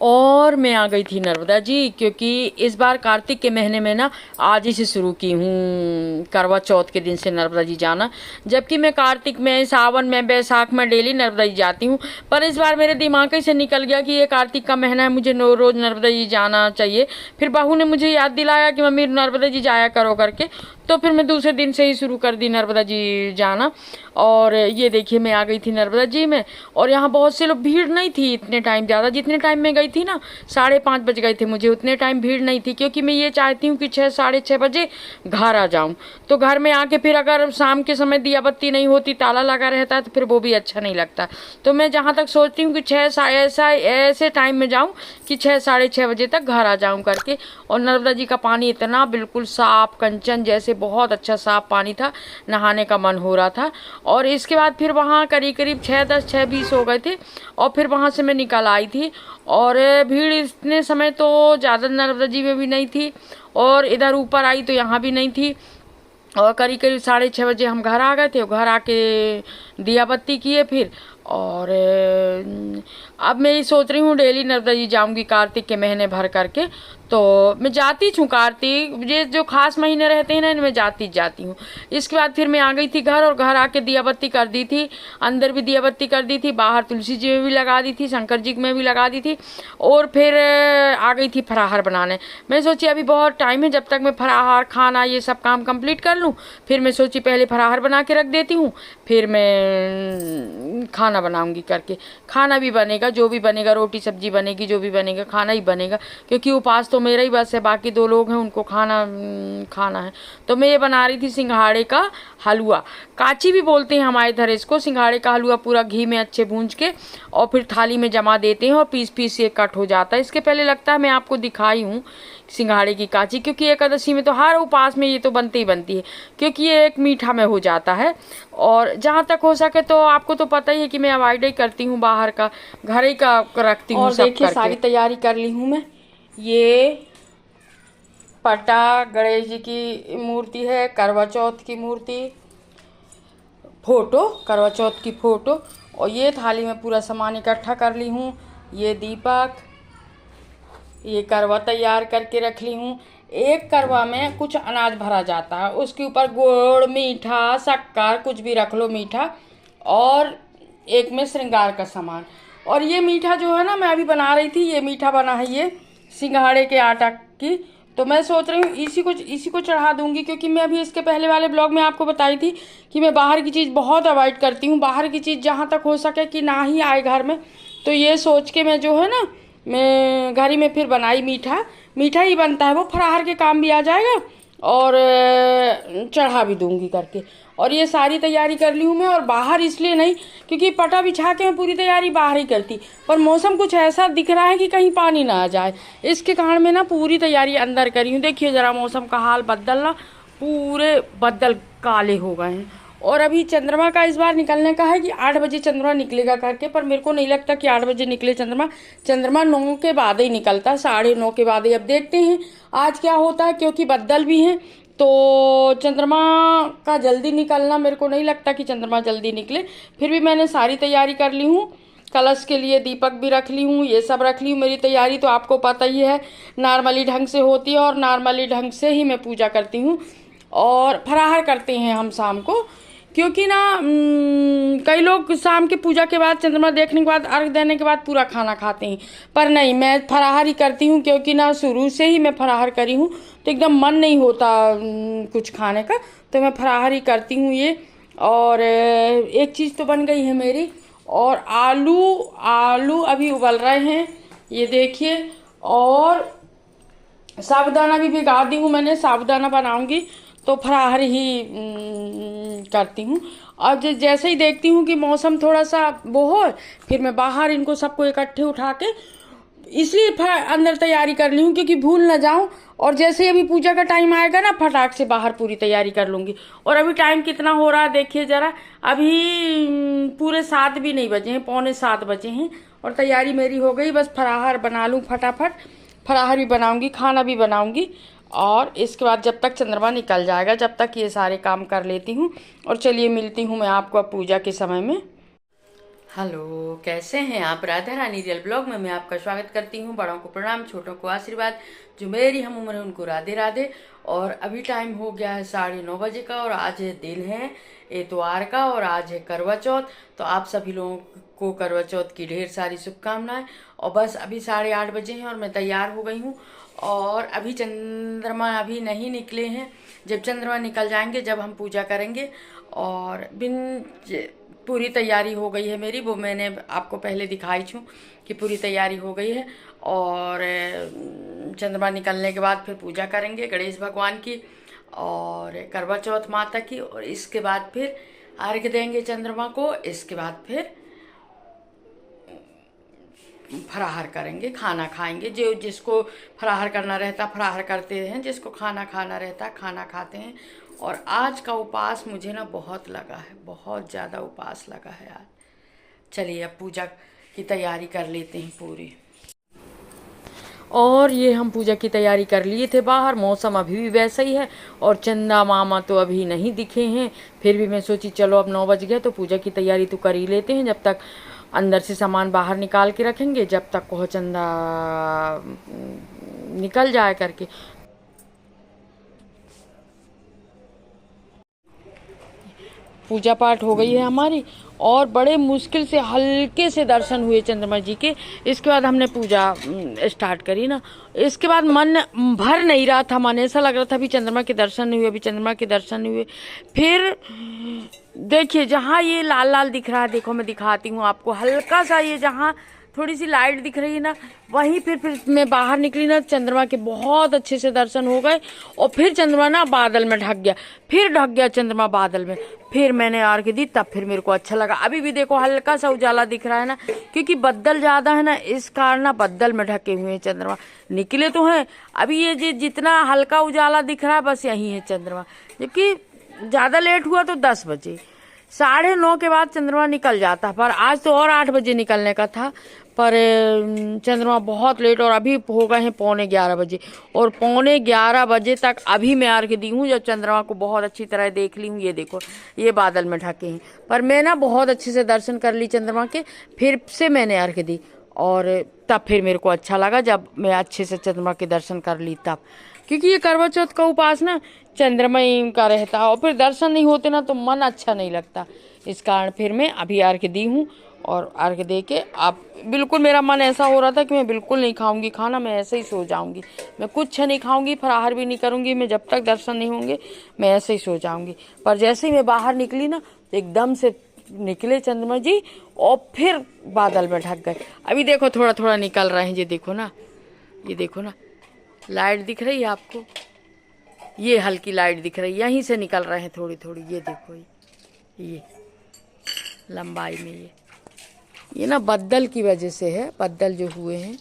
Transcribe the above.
और मैं आ गई थी नर्मदा जी, क्योंकि इस बार कार्तिक के महीने में ना आज ही से शुरू की हूँ करवा चौथ के दिन से नर्मदा जी जाना। जबकि मैं कार्तिक में, सावन में, बैसाख में डेली नर्मदा जी जाती हूँ, पर इस बार मेरे दिमाग ही से निकल गया कि ये कार्तिक का महीना है, मुझे रोज नर्मदा जी जाना चाहिए। फिर बहू ने मुझे याद दिलाया कि मम्मी नर्मदा जी जाया करो करके, तो फिर मैं दूसरे दिन से ही शुरू कर दी नर्मदा जी जाना। और ये देखिए मैं आ गई थी नर्मदा जी में, और यहाँ बहुत से लोग, भीड़ नहीं थी इतने टाइम ज़्यादा। जितने टाइम में गई थी ना 5:30 बज गए थे मुझे, उतने टाइम भीड़ नहीं थी, क्योंकि मैं ये चाहती हूँ कि 6 साढ़े 6 बजे घर आ जाऊँ। तो घर में आके फिर अगर शाम के समय दिया बत्ती नहीं होती, ताला लगा रहता है, तो फिर वो भी अच्छा नहीं लगता। तो मैं जहाँ तक सोचती हूँ कि 6 ऐसा ऐसे टाइम में जाऊँ कि 6 साढ़े 6 बजे तक घर आ जाऊँ करके। और नर्मदा जी का पानी इतना बिल्कुल साफ कंचन जैसे, बहुत अच्छा साफ पानी था, नहाने का मन हो रहा था। और इसके बाद फिर वहाँ करीब करीब 6:10 6:20 हो गए थे, और फिर वहाँ से मैं निकल आई थी। और भीड़ इतने समय तो ज़्यादा नर्मदा जी में भी नहीं थी, और इधर ऊपर आई तो यहाँ भी नहीं थी। और करीब करीब 6:30 बजे हम घर आ गए थे। घर आके दिया बत्ती किए फिर। और अब मैं ये सोच रही हूँ डेली नर्मदा जी जाऊँगी कार्तिक के महीने भर करके। तो मैं जाती हूँ कार्तिक, ये जो खास महीने रहते हैं ना, इनमें जाती हूँ। इसके बाद फिर मैं आ गई थी घर, और घर आके दिया बत्ती कर दी थी, अंदर भी दिया बत्ती कर दी थी, बाहर तुलसी जी में भी लगा दी थी, शंकर जी में भी लगा दी थी। और फिर आ गई थी फराहार बनाने। मैं सोची अभी बहुत टाइम है, जब तक मैं फराहार खाना ये सब काम कंप्लीट कर लूँ, फिर मैं सोची पहले फराहार बना के रख देती हूँ, फिर मैं खाना बनाऊंगी करके। खाना भी बनेगा, जो भी बनेगा, रोटी सब्जी बनेगी, जो भी बनेगा खाना ही बनेगा, क्योंकि उपास तो मेरा ही बस है, बाकी 2 लोग हैं उनको खाना खाना है। तो मैं ये बना रही थी सिंघाड़े का हलवा, काची भी बोलते हैं हमारे इधर इसको। सिंघाड़े का हलवा पूरा घी में अच्छे भूंज के और फिर थाली में जमा देते हैं, और पीस पीस ये कट हो जाता है। इसके पहले लगता है मैं आपको दिखाई हूँ सिंघाड़े की काची, क्योंकि एकादशी में तो हर उपास में ये तो बनती ही बनती है, क्योंकि ये एक मीठा में हो जाता है। और जहाँ तक हो सके तो आपको तो पता ही है कि मैं अवॉइड ही करती हूँ बाहर का, घर ही का रखती हूँ सब करके। सारी तैयारी कर ली हूँ मैं। ये पटा गणेश जी की मूर्ति है, करवा चौथ की मूर्ति, फोटो, करवा चौथ की फोटो। और ये थाली में पूरा सामान इकट्ठा कर ली हूँ। ये दीपक, ये करवा तैयार करके रख ली हूँ। एक करवा में कुछ अनाज भरा जाता है, उसके ऊपर गुड़, मीठा, शक्कर, कुछ भी रख लो मीठा, और एक में श्रृंगार का सामान। और ये मीठा जो है ना, मैं अभी बना रही थी, ये मीठा बना है ये सिंघाड़े के आटा की। तो मैं सोच रही हूँ इसी को चढ़ा दूंगी, क्योंकि मैं अभी इसके पहले वाले ब्लॉग में आपको बताई थी कि मैं बाहर की चीज़ बहुत अवॉइड करती हूँ। बाहर की चीज़ जहाँ तक हो सके कि ना ही आए घर में। तो ये सोच के मैं जो है ना, मैं घर ही में फिर बनाई। मीठा ही बनता है वो, फराहार के काम भी आ जाएगा, और चढ़ा भी दूंगी करके। और ये सारी तैयारी कर ली हूँ मैं। और बाहर इसलिए नहीं, क्योंकि पटा बिछा के मैं पूरी तैयारी बाहर ही करती, पर मौसम कुछ ऐसा दिख रहा है कि कहीं पानी ना आ जाए, इसके कारण मैं ना पूरी तैयारी अंदर करी हूँ। देखिए ज़रा मौसम का हाल, बदल ना, पूरे बदल काले हो गए हैं। और अभी चंद्रमा का इस बार निकलने का है कि 8 बजे चंद्रमा निकलेगा करके, पर मेरे को नहीं लगता कि 8 बजे निकले चंद्रमा। चंद्रमा 9 के बाद ही निकलता है, 9:30 के बाद ही। अब देखते हैं आज क्या होता है, क्योंकि बदल भी हैं, तो चंद्रमा का जल्दी निकलना, मेरे को नहीं लगता कि चंद्रमा जल्दी निकले। फिर भी मैंने सारी तैयारी कर ली हूँ। कलश के लिए दीपक भी रख ली हूँ, ये सब रख ली हूँ। मेरी तैयारी तो आपको पता ही है, नॉर्मली ढंग से होती है, और नॉर्मली ढंग से ही मैं पूजा करती हूँ। और फराहार करते हैं हम शाम को, क्योंकि ना कई लोग शाम के पूजा के बाद, चंद्रमा देखने के बाद, अर्घ देने के बाद पूरा खाना खाते हैं, पर नहीं, मैं फराहार ही करती हूँ। क्योंकि ना शुरू से ही मैं फराहार करी हूँ, तो एकदम मन नहीं होता कुछ खाने का, तो मैं फराहार ही करती हूँ ये। और एक चीज़ तो बन गई है मेरी। और आलू अभी उबल रहे हैं, ये देखिए। और साबुदाना भी भिगा दी हूँ मैंने, साबुदाना बनाऊंगी तो फराहार ही करती हूँ। और जैसे ही देखती हूँ कि मौसम थोड़ा सा वो हो, फिर मैं बाहर इनको सबको इकट्ठे उठा के, इसलिए अंदर तैयारी कर ली हूँ क्योंकि भूल ना जाऊँ। और जैसे ही अभी पूजा का टाइम आएगा ना, फटाक से बाहर पूरी तैयारी कर लूँगी। और अभी टाइम कितना हो रहा है देखिए ज़रा, अभी पूरे 7 भी नहीं बजे हैं, 6:45 बजे हैं, और तैयारी मेरी हो गई। बस फराहार बना लूँ फटाफट, फराहार भी बनाऊँगी, खाना भी बनाऊँगी, और इसके बाद जब तक चंद्रमा निकल जाएगा, जब तक ये सारे काम कर लेती हूँ। और चलिए मिलती हूँ मैं आपको अब पूजा के समय में। हेलो, कैसे हैं आप। राधा रानी रियल ब्लॉग में मैं आपका स्वागत करती हूँ। बड़ों को प्रणाम, छोटों को आशीर्वाद। जो मेरी हम उम्र है उनको राधे राधे। और अभी टाइम हो गया है 9:30 का और आज दिन है इतवार का और आज है करवा चौथ। तो आप सभी लोगों को करवा चौथ की ढेर सारी शुभकामनाएं। और बस अभी 8:30 बजे हैं और मैं तैयार हो गई हूँ। और अभी चंद्रमा अभी नहीं निकले हैं। जब चंद्रमा निकल जाएंगे जब हम पूजा करेंगे। और पूरी तैयारी हो गई है मेरी, वो मैंने आपको पहले दिखाई छूँ कि पूरी तैयारी हो गई है। और चंद्रमा निकलने के बाद फिर पूजा करेंगे गणेश भगवान की और करवा चौथ माता की। और इसके बाद फिर अर्घ्य देंगे चंद्रमा को। इसके बाद फिर फराहार करेंगे, खाना खाएंगे। जो जिसको फराहार करना रहता फराहार करते हैं, जिसको खाना खाना रहता खाना खाते हैं। और आज का उपवास मुझे ना बहुत लगा है, बहुत ज़्यादा उपवास लगा है आज। चलिए अब पूजा की तैयारी कर लेते हैं पूरी। और ये हम पूजा की तैयारी कर लिए थे बाहर। मौसम अभी भी वैसा ही है और चंदा मामा तो अभी नहीं दिखे हैं। फिर भी मैं सोची चलो अब 9 बज गया तो पूजा की तैयारी तो कर ही लेते हैं। जब तक अंदर से सामान बाहर निकाल के रखेंगे जब तक वह चंदा निकल जाए करके। पूजा पाठ हो गई है हमारी और बड़े मुश्किल से हल्के से दर्शन हुए चंद्रमा जी के। इसके बाद हमने पूजा स्टार्ट करी ना। इसके बाद मन भर नहीं रहा था, मन ऐसा लग रहा था अभी चंद्रमा के दर्शन नहीं हुए, अभी चंद्रमा के दर्शन नहीं हुए। फिर देखिए जहाँ ये लाल लाल दिख रहा है, देखो मैं दिखाती हूँ आपको, हल्का सा ये जहाँ थोड़ी सी लाइट दिख रही है ना, वहीं फिर मैं बाहर निकली ना, चंद्रमा के बहुत अच्छे से दर्शन हो गए। और फिर चंद्रमा ना बादल में ढक गया, फिर ढक गया चंद्रमा बादल में। फिर मैंने अर्घ्य दी, तब फिर मेरे को अच्छा लगा। अभी भी देखो हल्का सा उजाला दिख रहा है ना, क्योंकि बद्दल ज्यादा है ना, इस कारण ना बद्दल में ढके हुए हैं चंद्रमा। निकले तो हैं, अभी ये जितना हल्का उजाला दिख रहा है बस यही है चंद्रमा। जबकि ज्यादा लेट हुआ तो 10 बजे, 9:30 के बाद चंद्रमा निकल जाता। पर आज तो और 8 बजे निकलने का था, पर चंद्रमा बहुत लेट। और अभी हो गए हैं 11:15 बजे और 11:15 बजे तक अभी मैं अर्घ्य दी हूँ। जब चंद्रमा को बहुत अच्छी तरह देख ली हूँ, ये देखो ये बादल में ढके हैं। पर मैं ना बहुत अच्छे से दर्शन कर ली चंद्रमा के, फिर से मैंने अर्घ्य दी और तब फिर मेरे को अच्छा लगा जब मैं अच्छे से चंद्रमा के दर्शन कर ली तब। क्योंकि ये करवा चौथ का उपास ना चंद्रमा का रहता है और फिर दर्शन नहीं होते ना तो मन अच्छा नहीं लगता। इस कारण फिर मैं अभी अर्घ्य दी हूँ और अर्घ्य दे के आप बिल्कुल मेरा मन ऐसा हो रहा था कि मैं बिल्कुल नहीं खाऊंगी खाना, मैं ऐसे ही सो जाऊंगी। मैं कुछ नहीं खाऊंगी, फराहार भी नहीं करूंगी, मैं जब तक दर्शन नहीं होंगे मैं ऐसे ही सो जाऊंगी। पर जैसे ही मैं बाहर निकली ना तो एकदम से निकले चंद्रमा जी और फिर बादल में ढक गए। अभी देखो थोड़ा थोड़ा निकल रहे हैं, ये देखो ना, ये देखो ना, लाइट दिख रही है आपको, ये हल्की लाइट दिख रही है, यहीं से निकल रहे हैं थोड़ी थोड़ी। ये देखो ये लंबाई में ये ना बद्दल की वजह से है, बद्दल जो हुए हैं